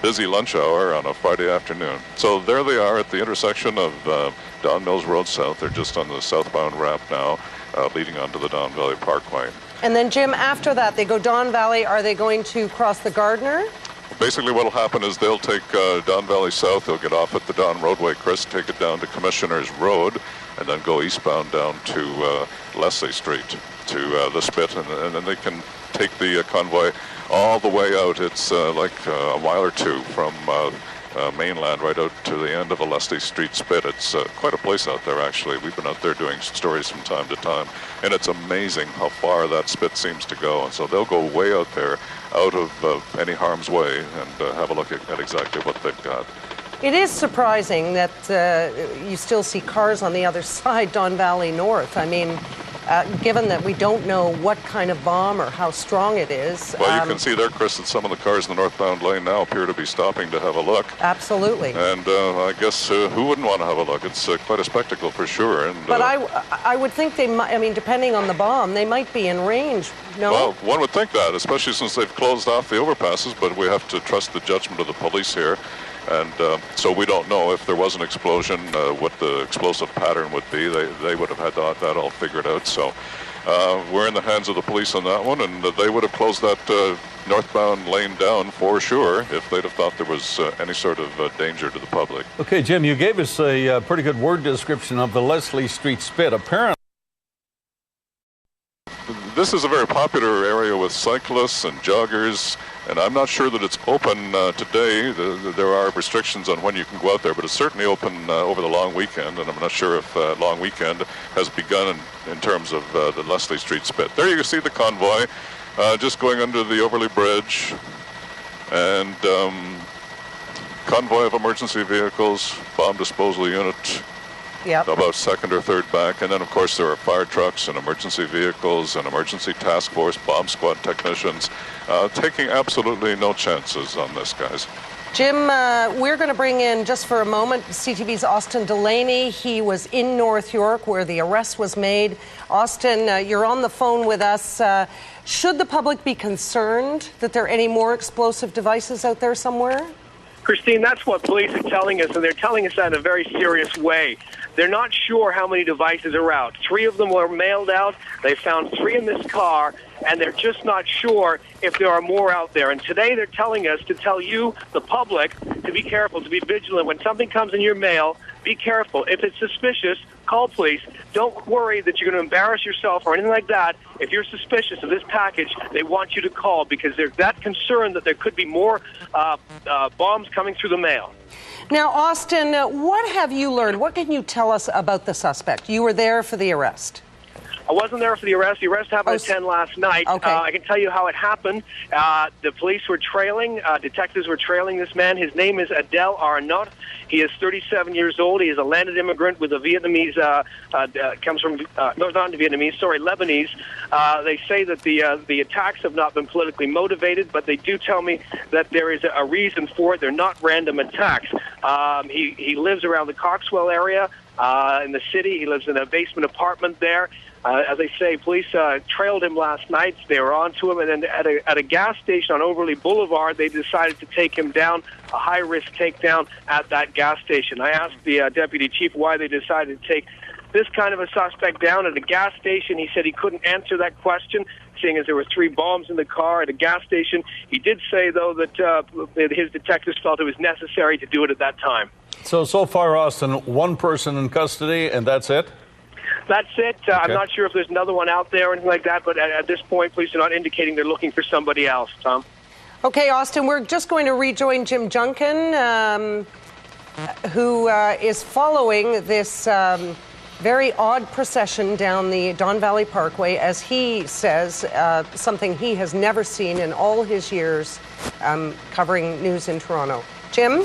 busy lunch hour on a Friday afternoon. So there they are at the intersection of Don Mills Road South. They're just on the southbound ramp now, leading onto the Don Valley Parkway. And then, Jim, after that, they go Don Valley. Are they going to cross the Gardiner? Basically what will happen is they'll take Don Valley South. They'll get off at the Don Roadway, Chris, take it down to Commissioners Road, and then go eastbound down to Leslie Street to the Spit, and then they can take the convoy all the way out. It's like a mile or two from mainland right out to the end of the Leslie Street Spit. It's quite a place out there, actually. We've been out there doing stories from time to time, and it's amazing how far that spit seems to go. And so they'll go way out there, out of any harm's way, and have a look at exactly what they've got. It is surprising that you still see cars on the other side, Don Valley North. I mean, given that we don't know what kind of bomb or how strong it is. Well, you can see there, Chris, that some of the cars in the northbound lane now appear to be stopping to have a look. Absolutely. And I guess who wouldn't want to have a look? It's quite a spectacle for sure. And, but I would think they might, I mean, depending on the bomb, they might be in range, no? Well, one would think that, especially since they've closed off the overpasses, but we have to trust the judgment of the police here. And so we don't know if there was an explosion, what the explosive pattern would be. They would have had that all figured out. So we're in the hands of the police on that one, and they would have closed that northbound lane down for sure if they'd have thought there was any sort of danger to the public. Okay, Jim, you gave us a pretty good word description of the Leslie Street Spit. Apparently, this is a very popular area with cyclists and joggers, and I'm not sure that it's open today. There are restrictions on when you can go out there, but it's certainly open over the long weekend, and I'm not sure if long weekend has begun in terms of the Leslie Street Spit. There you can see the convoy just going under the Overley Bridge, and convoy of emergency vehicles, bomb disposal unit, Yep. about second or third back, and then of course there are fire trucks and emergency vehicles and emergency task force, bomb squad technicians, taking absolutely no chances on this, guys. Jim, we're going to bring in, just for a moment, CTV's Austin Delaney. He was in North York where the arrest was made. Austin, you're on the phone with us. Should the public be concerned that there are any more explosive devices out there somewhere? Christine, that's what police are telling us, and they're telling us that in a very serious way. They're not sure how many devices are out. 3 of them were mailed out. They found 3 in this car, and they're just not sure if there are more out there. And today they're telling us to tell you, the public, to be careful, to be vigilant. When something comes in your mail, be careful. If it's suspicious, call police. Don't worry that you're going to embarrass yourself or anything like that. If you're suspicious of this package, they want you to call because they're that concerned that there could be more bombs coming through the mail. Now, Austin, what have you learned? What can you tell us about the suspect? You were there for the arrest. I wasn't there for the arrest. The arrest happened at 10 last night. Okay. I can tell you how it happened. The police were trailing, detectives were trailing this man. His name is Adel Arnaut. He is 37 years old. He is a landed immigrant with a Vietnamese, comes from, no, not Vietnamese, sorry, Lebanese. They say that the attacks have not been politically motivated, but they do tell me that there is a reason for it. They're not random attacks. He lives around the Coxwell area in the city. He lives in a basement apartment there. As I say, police trailed him last night. They were on to him, and then at a gas station on Overley Boulevard, they decided to take him down, a high-risk takedown at that gas station. I asked the deputy chief why they decided to take this kind of a suspect down at a gas station. He said he couldn't answer that question, seeing as there were 3 bombs in the car at a gas station. He did say, though, that his detectives felt it was necessary to do it at that time. So far, Austin, 1 person in custody, and that's it? That's it. Okay. I'm not sure if there's another one out there or anything like that, but at this point, police are not indicating they're looking for somebody else, Tom. Okay, Austin, we're just going to rejoin Jim Junkin, who is following this very odd procession down the Don Valley Parkway, as he says, something he has never seen in all his years covering news in Toronto. Jim?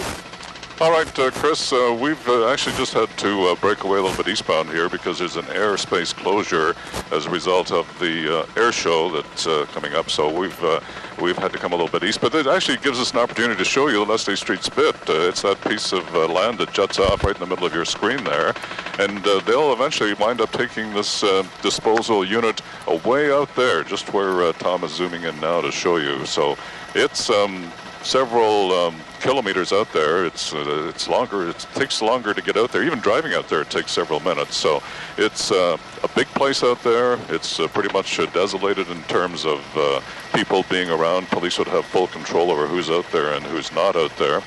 All right, Chris, we've actually just had to break away a little bit eastbound here because there's an airspace closure as a result of the air show that's coming up. So we've had to come a little bit east, but it actually gives us an opportunity to show you the Leslie Street Spit. It's that piece of land that juts off right in the middle of your screen there, and they'll eventually wind up taking this disposal unit away out there, just where Tom is zooming in now to show you. So it's several kilometers out there. It's longer. It takes longer to get out there. Even driving out there, it takes several minutes. So it's a big place out there. It's pretty much desolated in terms of people being around. Police would have full control over who's out there and who's not out there.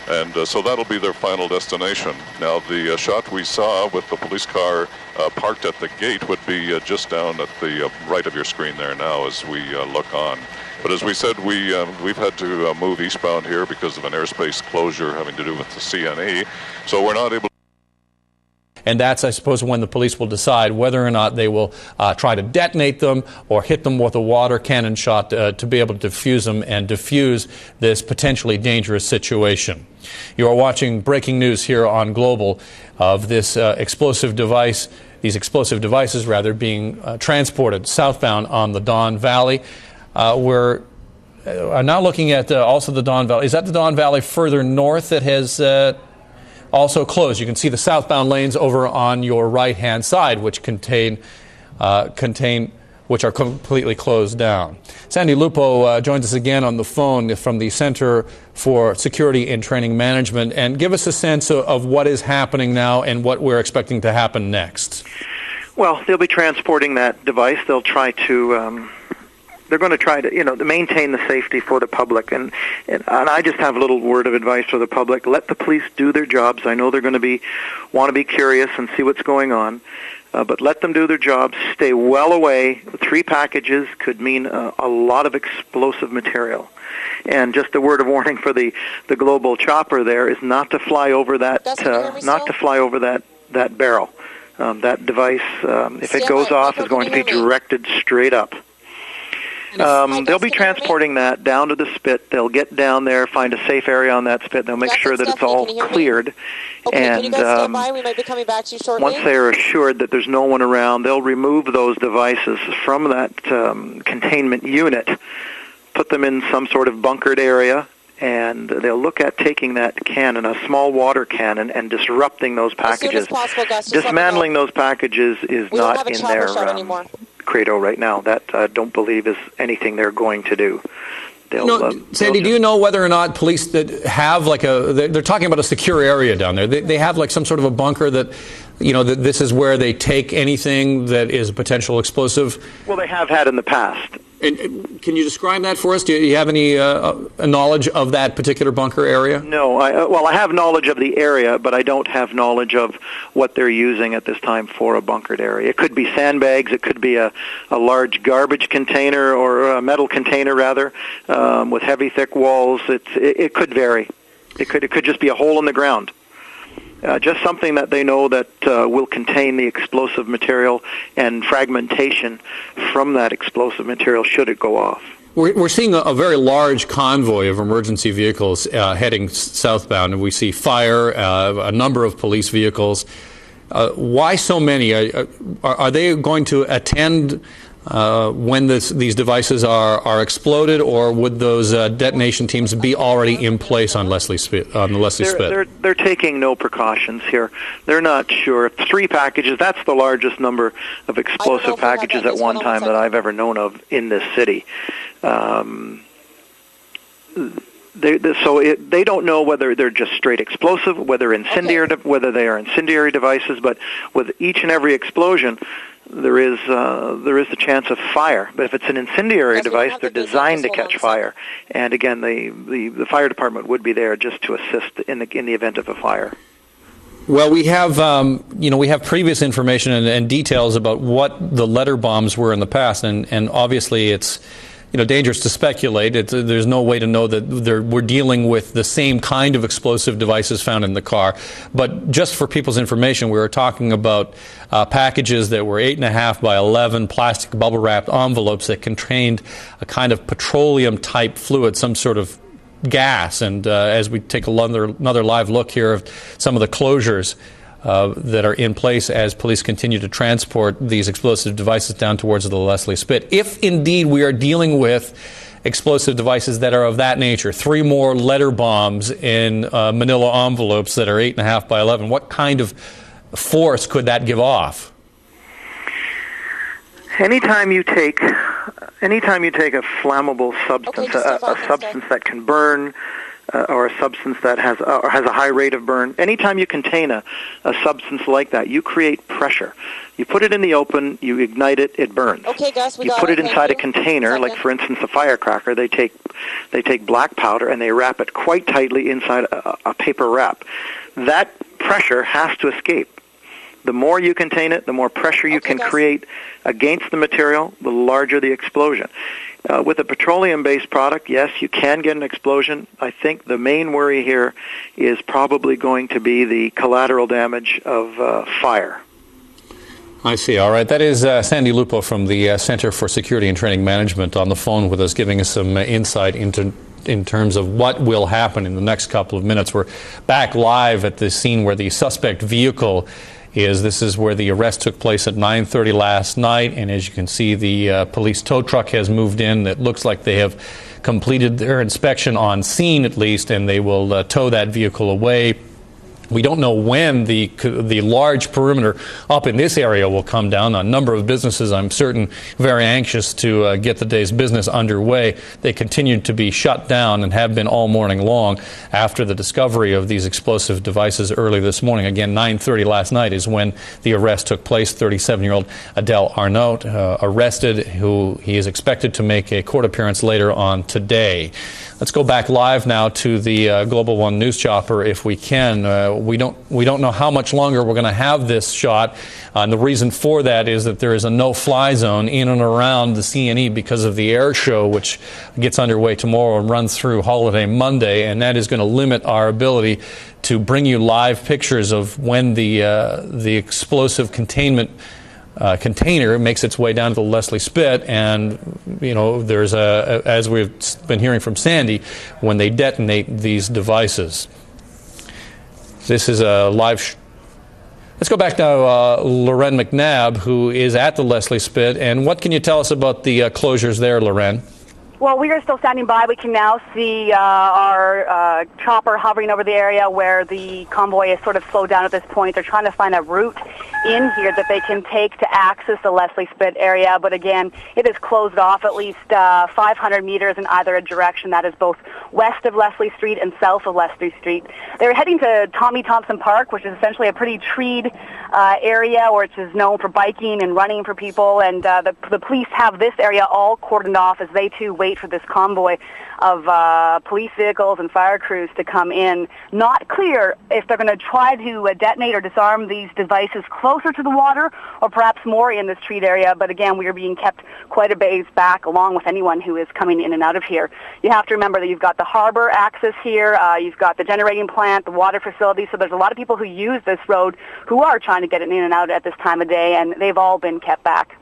And so that'll be their final destination. Now, the shot we saw with the police car parked at the gate would be just down at the right of your screen there now as we look on. But as we said, we've had to move eastbound here because of an airspace closure having to do with the CNE. So we're not able. And that's, I suppose, when the police will decide whether or not they will try to detonate them or hit them with a water cannon shot to be able to defuse them and diffuse this potentially dangerous situation. You are watching breaking news here on Global of this explosive device, these explosive devices, rather, being transported southbound on the Don Valley. We're now looking at also the Don Valley. Is that the Don Valley further north that has also closed? You can see the southbound lanes over on your right-hand side, which which are completely closed down. Sandy Lupo joins us again on the phone from the Center for Security and Training Management, and give us a sense of what is happening now and what we're expecting to happen next. Well, they'll be transporting that device. They'll try to. They're going to try to, to maintain the safety for the public. And I just have a little word of advice for the public. Let the police do their jobs. I know they're going to want to be curious and see what's going on. But let them do their jobs. Stay well away. 3 packages could mean a lot of explosive material. And just a word of warning for the Global chopper there is not to fly over that that barrel. That device, if it goes off, is going to be directed straight up. They'll be transporting that down to the spit. They'll get down there, find a safe area on that spit. They'll make sure that it's all cleared. Okay, and can you guys stand by? We might be coming back to you shortly. Once they are assured that there's no one around, they'll remove those devices from that containment unit, put them in some sort of bunkered area, and they'll look at taking that cannon, a small water cannon, and disrupting those packages. As soon as possible, Gus, Dismantling those packages is not in their credo right now. That I don't believe is anything they're going to do. Sandy, do you know whether or not police that have they're talking about a secure area down there. They have some sort of a bunker that, that this is where they take anything that is a potential explosive? Well, they have had in the past. And can you describe that for us? Do you have any knowledge of that particular bunker area? No. I have knowledge of the area, but I don't have knowledge of what they're using at this time for a bunkered area. It could be sandbags. It could be a large garbage container or a metal container, rather, with heavy, thick walls. It could vary. It could just be a hole in the ground. Just something that they know that will contain the explosive material and fragmentation from that explosive material should it go off. We're seeing a very large convoy of emergency vehicles heading southbound, and we see fire, a number of police vehicles. Why so many? Are they going to attend when these devices are exploded, or would those detonation teams be already in place on the Leslie Spit? They're taking no precautions here. They're not sure. 3 packages, that's the largest number of explosive packages at one time that I've ever known of in this city. They don't know whether they're just straight explosive, whether they are incendiary devices, but with each and every explosion, there is the chance of fire. But if it's an incendiary device, they're designed to catch fire. And again, the fire department would be there just to assist in the event of a fire. Well, we have previous information and details about what the letter bombs were in the past, and obviously it's dangerous to speculate. There's no way to know that we're dealing with the same kind of explosive devices found in the car. But just for people's information, we were talking about packages that were 8.5 by 11 plastic bubble-wrapped envelopes that contained a kind of petroleum-type fluid, some sort of gas. And as we take another live look here of some of the closures that are in place as police continue to transport these explosive devices down towards the Leslie Spit. If indeed we are dealing with explosive devices that are of that nature, 3 more letter bombs in manila envelopes that are 8.5 by 11, what kind of force could that give off? Anytime you take a flammable substance, a substance that can burn, or a substance that has a high rate of burn. Anytime you contain a substance like that, you create pressure. You put it in the open, you ignite it, it burns. Okay, Gus, we you got put it. it inside a Thank you. container, like for instance a firecracker. They take black powder and they wrap it quite tightly inside a paper wrap. That pressure has to escape. The more you contain it, the more pressure you can create against the material, the larger the explosion. With a petroleum-based product, yes, you can get an explosion. I think the main worry here is probably going to be the collateral damage of fire. I see. All right. That is Sandy Lupo from the Center for Security and Training Management on the phone with us, giving us some insight in terms of what will happen in the next couple of minutes. We're back live at the scene where the suspect vehicle is. This is where the arrest took place at 9:30 last night, and as you can see, the police tow truck has moved in. It looks like they have completed their inspection on scene, at least, and they will tow that vehicle away. We don't know when the large perimeter up in this area will come down. A number of businesses, I'm certain, very anxious to get the day's business underway. They continue to be shut down and have been all morning long after the discovery of these explosive devices early this morning. Again, 9:30 last night is when the arrest took place. 37-year-old Adele Arnault arrested, who he is expected to make a court appearance later on today. Let's go back live now to the Global One News Chopper, if we can. We don't know how much longer we're going to have this shot, and the reason for that is that there is a no-fly zone in and around the CNE because of the air show, which gets underway tomorrow and runs through Holiday Monday, and that is going to limit our ability to bring you live pictures of when the explosive containment container makes its way down to the Leslie Spit, and there's as we've been hearing from Sandy, when they detonate these devices. This is a live. Let's go back now, Loren McNabb, who is at the Leslie Spit, and what can you tell us about the closures there, Loren? Well, we are still standing by. We can now see our chopper hovering over the area where the convoy is sort of slowed down at this point. They're trying to find a route in here that they can take to access the Leslie Spit area. But again, it is closed off at least 500 meters in either direction. That is both west of Leslie Street and south of Leslie Street. They're heading to Tommy Thompson Park, which is essentially a pretty treed area, which is known for biking and running for people. And the police have this area all cordoned off as they too wait for this convoy of police vehicles and fire crews to come in. Not clear if they're going to try to detonate or disarm these devices closer to the water or perhaps more in this treat area, but again, we are being kept quite a ways back along with anyone who is coming in and out of here. You have to remember that you've got the harbor access here, you've got the generating plant, the water facility, so there's a lot of people who use this road who are trying to get in and out at this time of day, and they've all been kept back.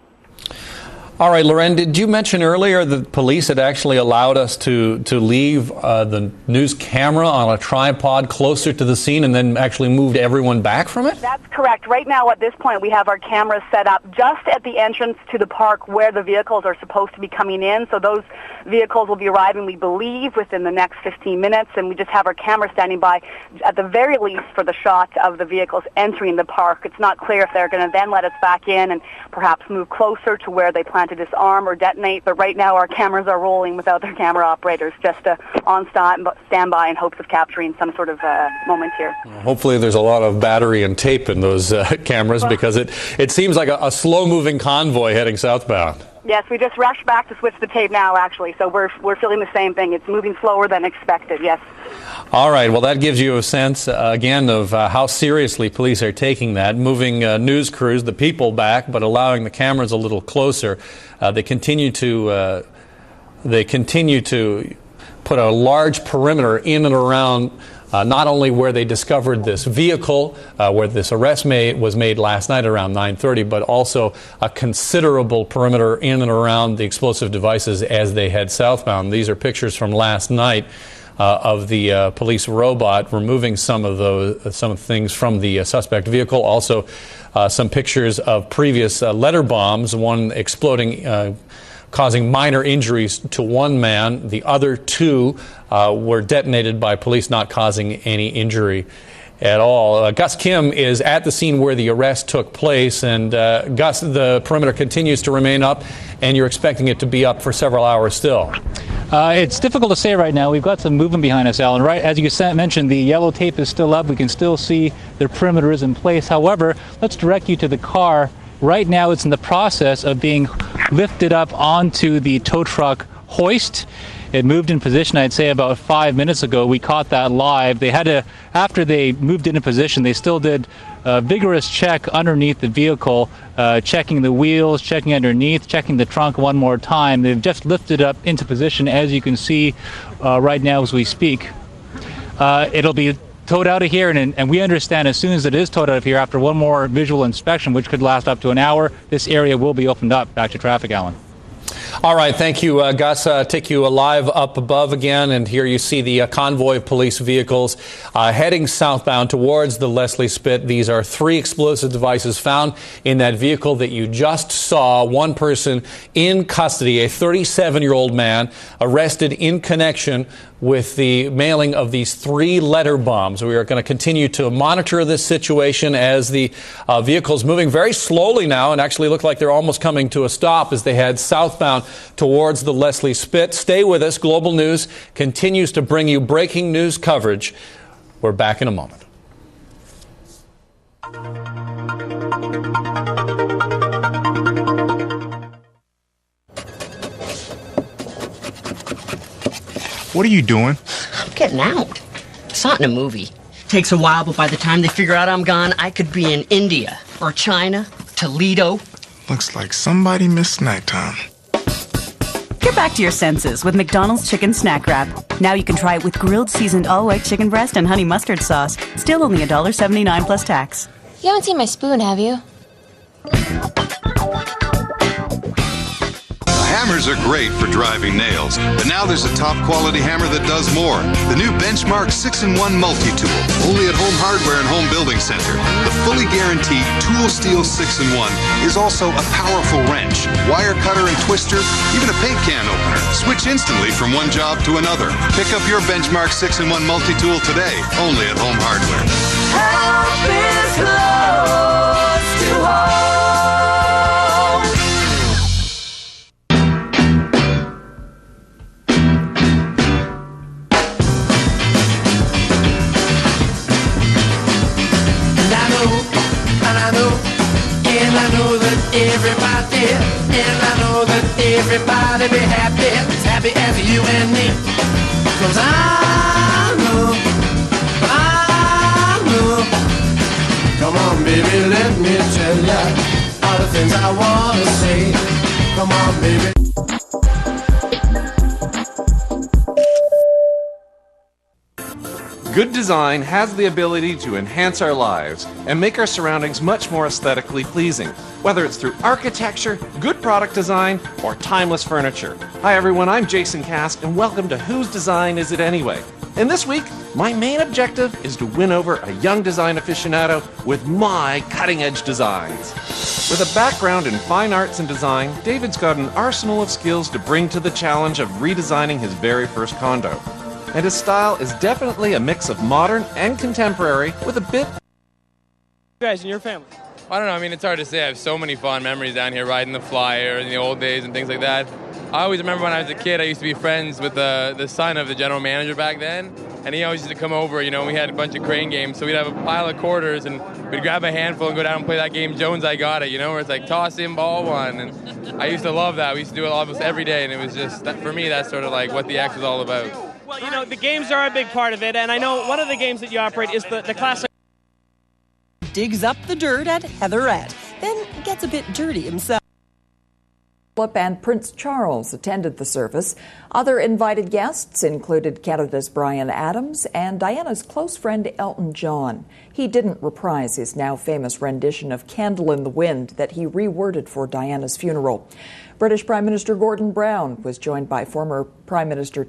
All right, Loren, did you mention earlier that police had actually allowed us to leave the news camera on a tripod closer to the scene and then actually moved everyone back from it? That's correct. Right now, at this point, we have our cameras set up just at the entrance to the park where the vehicles are supposed to be coming in. So those vehicles will be arriving, we believe, within the next 15 minutes, and we just have our camera standing by at the very least for the shot of the vehicles entering the park. It's not clear if they're going to then let us back in and perhaps move closer to where they plan to disarm or detonate, but right now our cameras are rolling without their camera operators, just on standby in hopes of capturing some sort of moment here. Hopefully there's a lot of battery and tape in those cameras, because it seems like a slow-moving convoy heading southbound. Yes, we just rushed back to switch the tape now, actually, so we're feeling the same thing. It's moving slower than expected, yes. All right, well, that gives you a sense, again, of how seriously police are taking that, moving news crews, the people back, but allowing the cameras a little closer. They continue to put a large perimeter in and around not only where they discovered this vehicle, where this arrest was made last night around 9:30, but also a considerable perimeter in and around the explosive devices as they head southbound. These are pictures from last night of the police robot removing some things from the suspect vehicle. Also, some pictures of previous letter bombs, one exploding, causing minor injuries to one man. The other two were detonated by police, not causing any injury at all. Gus Kim is at the scene where the arrest took place, and Gus, the perimeter continues to remain up, and you're expecting it to be up for several hours still. It's difficult to say right now. We've got some movement behind us, Alan. Right, as you mentioned, the yellow tape is still up. We can still see the perimeter is in place. However, let's direct you to the car. Right now, it's in the process of being lifted up onto the tow truck hoist. It moved in position, I'd say, about 5 minutes ago. We caught that live. They had to, after they moved into position, they still did a vigorous check underneath the vehicle, checking the wheels, checking underneath, checking the trunk one more time. They've just lifted up into position, as you can see right now as we speak. It'll be towed out of here, and we understand as soon as it is towed out of here, after one more visual inspection, which could last up to an hour, this area will be opened up back to traffic, Alan. All right, thank you, Gus. Take you live up above again, and here you see the convoy of police vehicles heading southbound towards the Leslie Spit. These are 3 explosive devices found in that vehicle that you just saw. One person in custody, a 37-year-old man, arrested in connection with the mailing of these 3 letter bombs. We are going to continue to monitor this situation as the vehicles moving very slowly now and actually look like they're almost coming to a stop as they head southbound towards the Leslie Spit. Stay with us. Global News continues to bring you breaking news coverage. We're back in a moment. What are you doing? I'm getting out. Saw it in a movie. Takes a while, but by the time they figure out I'm gone, I could be in India or China, Toledo. Looks like somebody missed snack time. Get back to your senses with McDonald's Chicken Snack Wrap. Now you can try it with grilled seasoned all-white chicken breast and honey mustard sauce. Still only $1.79 plus tax. You haven't seen my spoon, have you? Hammers are great for driving nails, but now there's a top quality hammer that does more. The new Benchmark 6-in-1 multi-tool, only at Home Hardware and Home Building Center. The fully guaranteed Tool Steel 6-in-1 is also a powerful wrench, wire cutter and twister, even a paint can opener. Switch instantly from one job to another. Pick up your Benchmark 6-in-1 multi-tool today, only at Home Hardware. Help is close to home. Everybody be happy, as happy as you and me. 'Cause I know. Come on, baby, let me tell ya all the things I wanna say. Come on, baby. Good design has the ability to enhance our lives and make our surroundings much more aesthetically pleasing, whether it's through architecture, good product design, or timeless furniture. Hi everyone, I'm Jason Kask, and welcome to Whose Design Is It Anyway? And this week, my main objective is to win over a young design aficionado with my cutting-edge designs. With a background in fine arts and design, David's got an arsenal of skills to bring to the challenge of redesigning his very first condo. And his style is definitely a mix of modern and contemporary with a bit... You guys and your family? I don't know, I mean, it's hard to say. I have so many fond memories down here, riding the Flyer in the old days and things like that. I always remember when I was a kid, I used to be friends with the son of the general manager back then, and he always used to come over, you know, we had a bunch of crane games, so we'd have a pile of quarters, and we'd grab a handful and go down and play that game, Jones, I Got It, you know, where it's like toss in ball one, and I used to love that. We used to do it almost every day, and it was just, for me, that's sort of like what the X was all about. Well, you know, the games are a big part of it, and I know one of the games that you operate is the classic... Digs up the dirt at Heatherette, then gets a bit dirty himself. Philip and Prince Charles attended the service. Other invited guests included Canada's Bryan Adams and Diana's close friend Elton John. He didn't reprise his now famous rendition of Candle in the Wind that he reworded for Diana's funeral. British Prime Minister Gordon Brown was joined by former Prime Minister